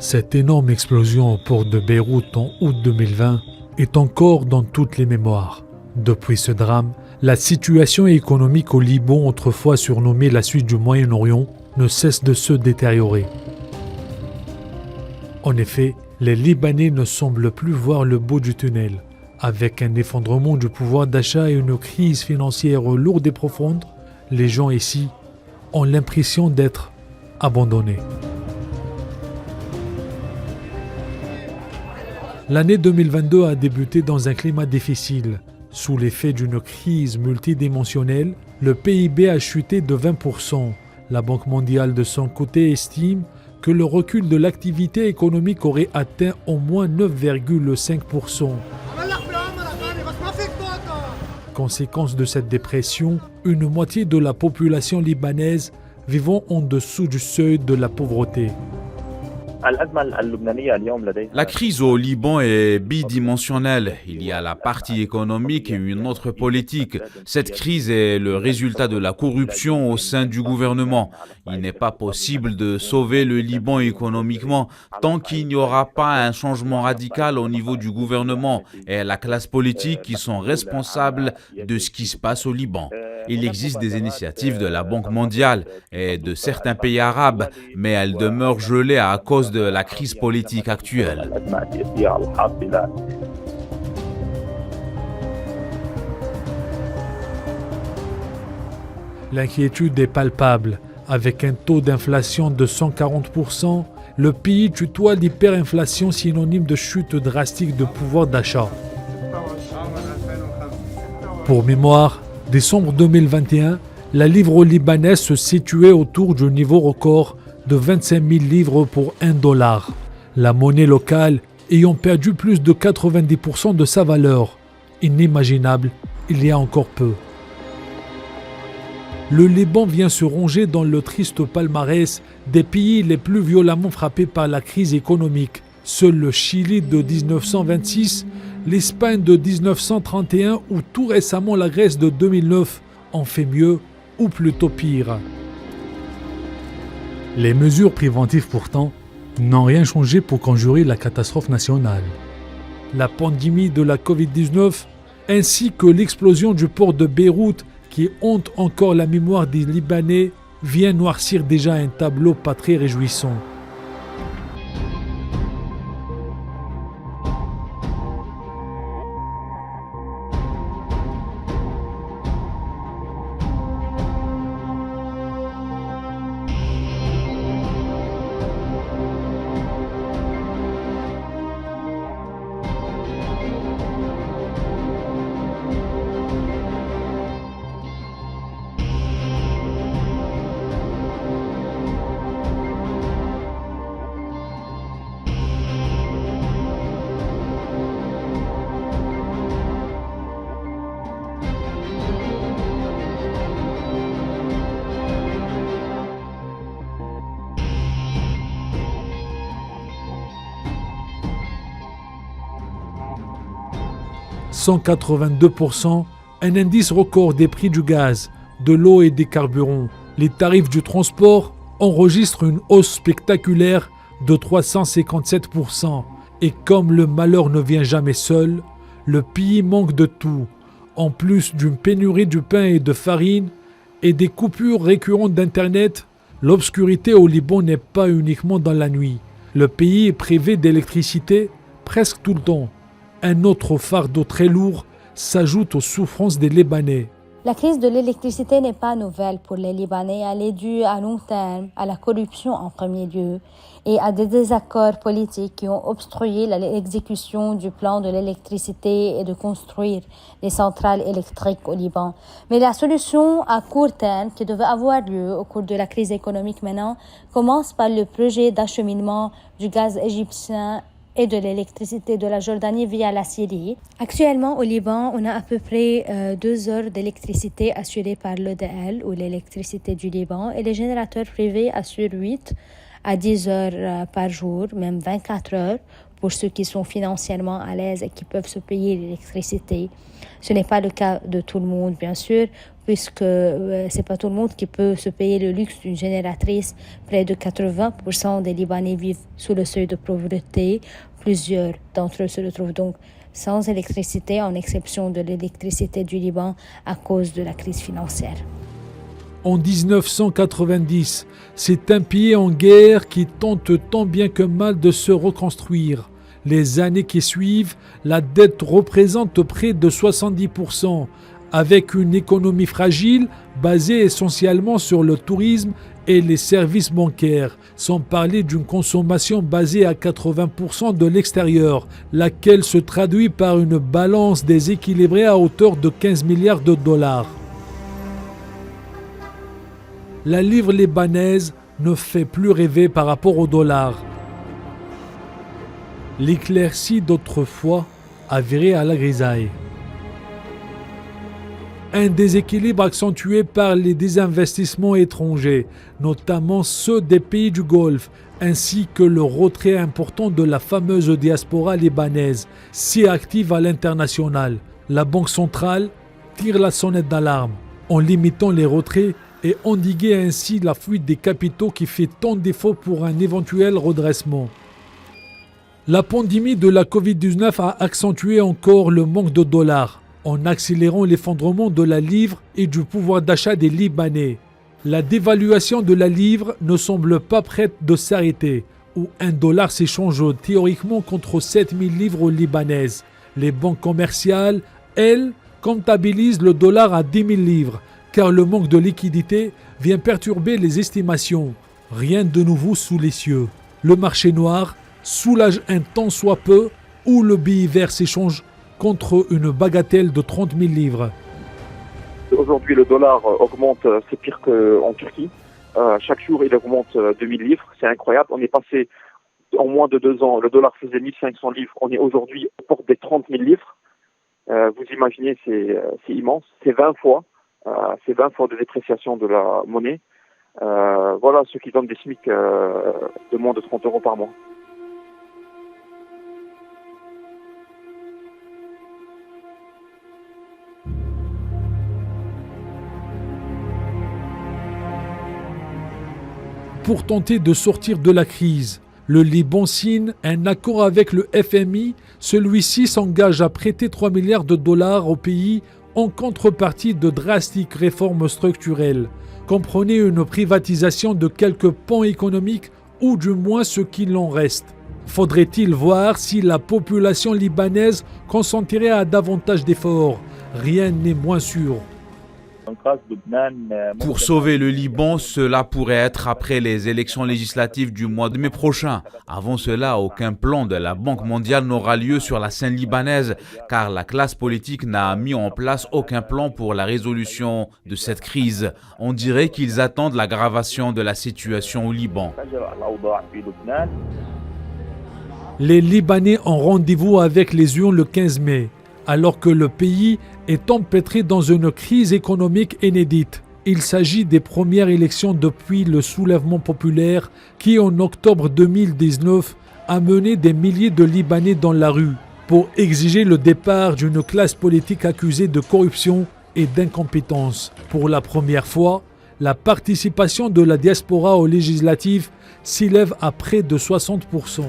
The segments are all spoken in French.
Cette énorme explosion au port de Beyrouth en août 2020 est encore dans toutes les mémoires. Depuis ce drame, la situation économique au Liban, autrefois surnommée la Suisse du Moyen-Orient, ne cesse de se détériorer. En effet, les Libanais ne semblent plus voir le bout du tunnel. Avec un effondrement du pouvoir d'achat et une crise financière lourde et profonde, les gens ici ont l'impression d'être abandonnés. L'année 2022 a débuté dans un climat difficile. Sous l'effet d'une crise multidimensionnelle, le PIB a chuté de 20%. La Banque mondiale de son côté estime que le recul de l'activité économique aurait atteint au moins 9,5%. Conséquence de cette dépression, une moitié de la population libanaise vivant en dessous du seuil de la pauvreté. La crise au Liban est bidimensionnelle. Il y a la partie économique et une autre politique. Cette crise est le résultat de la corruption au sein du gouvernement. Il n'est pas possible de sauver le Liban économiquement tant qu'il n'y aura pas un changement radical au niveau du gouvernement et la classe politique qui sont responsables de ce qui se passe au Liban. Il existe des initiatives de la Banque mondiale et de certains pays arabes, mais elles demeurent gelées à cause de la crise politique actuelle. L'inquiétude est palpable. Avec un taux d'inflation de 140%, le pays tutoie l'hyperinflation, synonyme de chute drastique de pouvoir d'achat. Pour mémoire, décembre 2021, la livre libanaise se situait autour du niveau record de 25 000 livres pour $1. La monnaie locale ayant perdu plus de 90% de sa valeur. Inimaginable il y a encore peu. Le Liban vient se ronger dans le triste palmarès des pays les plus violemment frappés par la crise économique. Seul le Chili de 1926, l'Espagne de 1931 ou tout récemment la Grèce de 2009 ont fait mieux ou plutôt pire. Les mesures préventives pourtant n'ont rien changé pour conjurer la catastrophe nationale. La pandémie de la Covid-19 ainsi que l'explosion du port de Beyrouth qui hante encore la mémoire des Libanais vient noircir déjà un tableau pas très réjouissant. « 182%, un indice record des prix du gaz, de l'eau et des carburants. Les tarifs du transport enregistrent une hausse spectaculaire de 357%. Et comme le malheur ne vient jamais seul, le pays manque de tout. En plus d'une pénurie de pain et de farine et des coupures récurrentes d'Internet, l'obscurité au Liban n'est pas uniquement dans la nuit. Le pays est privé d'électricité presque tout le temps. Un autre fardeau très lourd s'ajoute aux souffrances des Libanais. La crise de l'électricité n'est pas nouvelle pour les Libanais. Elle est due à long terme à la corruption en premier lieu et à des désaccords politiques qui ont obstrué l'exécution du plan de l'électricité et de construire les centrales électriques au Liban. Mais la solution à court terme qui devait avoir lieu au cours de la crise économique maintenant commence par le projet d'acheminement du gaz égyptien et de l'électricité de la Jordanie via la Syrie. Actuellement, au Liban, on a à peu près 2 heures d'électricité assurée par l'EDL ou l'électricité du Liban et les générateurs privés assurent 8 à 10 heures par jour, même 24 heures pour ceux qui sont financièrement à l'aise et qui peuvent se payer l'électricité. Ce n'est pas le cas de tout le monde, bien sûr, puisque c'est pas tout le monde qui peut se payer le luxe d'une génératrice. Près de 80% des Libanais vivent sous le seuil de pauvreté. Plusieurs d'entre eux se retrouvent donc sans électricité, en exception de l'électricité du Liban à cause de la crise financière. En 1990, c'est un pays en guerre qui tente tant bien que mal de se reconstruire. Les années qui suivent, la dette représente près de 70%, avec une économie fragile basée essentiellement sur le tourisme et les services bancaires, sans parler d'une consommation basée à 80% de l'extérieur, laquelle se traduit par une balance déséquilibrée à hauteur de 15 milliards de dollars. La livre libanaise ne fait plus rêver par rapport au dollar. L'éclaircie d'autrefois a viré à la grisaille. Un déséquilibre accentué par les désinvestissements étrangers, notamment ceux des pays du Golfe, ainsi que le retrait important de la fameuse diaspora libanaise, si active à l'international. La Banque centrale tire la sonnette d'alarme en limitant les retraits et endiguer ainsi la fuite des capitaux qui fait tant défaut pour un éventuel redressement. La pandémie de la Covid-19 a accentué encore le manque de dollars, en accélérant l'effondrement de la livre et du pouvoir d'achat des Libanais. La dévaluation de la livre ne semble pas prête de s'arrêter, où un dollar s'échange théoriquement contre 7000 livres libanaises. Les banques commerciales, elles, comptabilisent le dollar à 10 000 livres, car le manque de liquidité vient perturber les estimations. Rien de nouveau sous les cieux. Le marché noir soulage un tant soit peu où le billet vert s'échange contre une bagatelle de 30 000 livres. Aujourd'hui, le dollar augmente, c'est pire qu'en Turquie. Chaque jour, il augmente 2000 livres. C'est incroyable. On est passé, en moins de 2 ans, le dollar faisait 1500 livres. On est aujourd'hui aux portes des 30 000 livres. Vous imaginez, c'est immense. C'est 20 fois. C'est 20 fois de dépréciation de la monnaie. Voilà ceux qui donnent des SMIC de moins de 30 € par mois. Pour tenter de sortir de la crise, le Liban signe un accord avec le FMI. Celui-ci s'engage à prêter 3 milliards de dollars au pays en contrepartie de drastiques réformes structurelles. Comprenez une privatisation de quelques pans économiques ou du moins ce qu'il en reste. Faudrait-il voir si la population libanaise consentirait à davantage d'efforts? Rien n'est moins sûr. Pour sauver le Liban, cela pourrait être après les élections législatives du mois de mai prochain. Avant cela, aucun plan de la Banque mondiale n'aura lieu sur la scène libanaise, car la classe politique n'a mis en place aucun plan pour la résolution de cette crise. On dirait qu'ils attendent l'aggravation de la situation au Liban. Les Libanais ont rendez-vous avec les urnes le 15 mai. Alors que le pays est empêtré dans une crise économique inédite. Il s'agit des premières élections depuis le soulèvement populaire qui, en octobre 2019, a mené des milliers de Libanais dans la rue pour exiger le départ d'une classe politique accusée de corruption et d'incompétence. Pour la première fois, la participation de la diaspora aux législatives s'élève à près de 60%.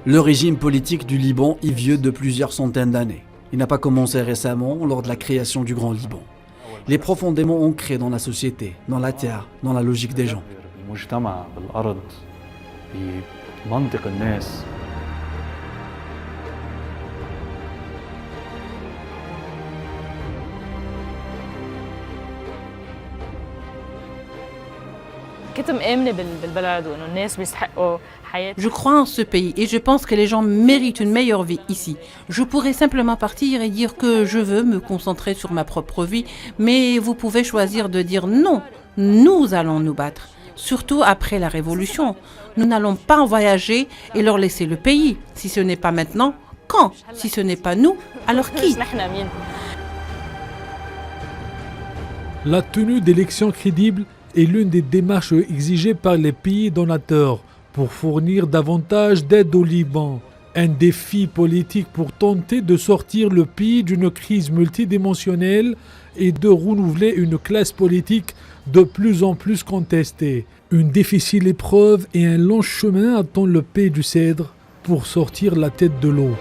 Le régime politique du Liban est vieux de plusieurs centaines d'années. Il n'a pas commencé récemment lors de la création du Grand Liban. Il est profondément ancré dans la société, dans la terre, dans la logique des gens. Je crois en ce pays et je pense que les gens méritent une meilleure vie ici. Je pourrais simplement partir et dire que je veux me concentrer sur ma propre vie, mais vous pouvez choisir de dire non, nous allons nous battre. Surtout après la révolution. Nous n'allons pas voyager et leur laisser le pays. Si ce n'est pas maintenant, quand? Si ce n'est pas nous, alors qui? La tenue d'élections crédibles est l'une des démarches exigées par les pays donateurs pour fournir davantage d'aide au Liban. Un défi politique pour tenter de sortir le pays d'une crise multidimensionnelle et de renouveler une classe politique de plus en plus contestée. Une difficile épreuve et un long chemin attend le pays du Cèdre pour sortir la tête de l'eau.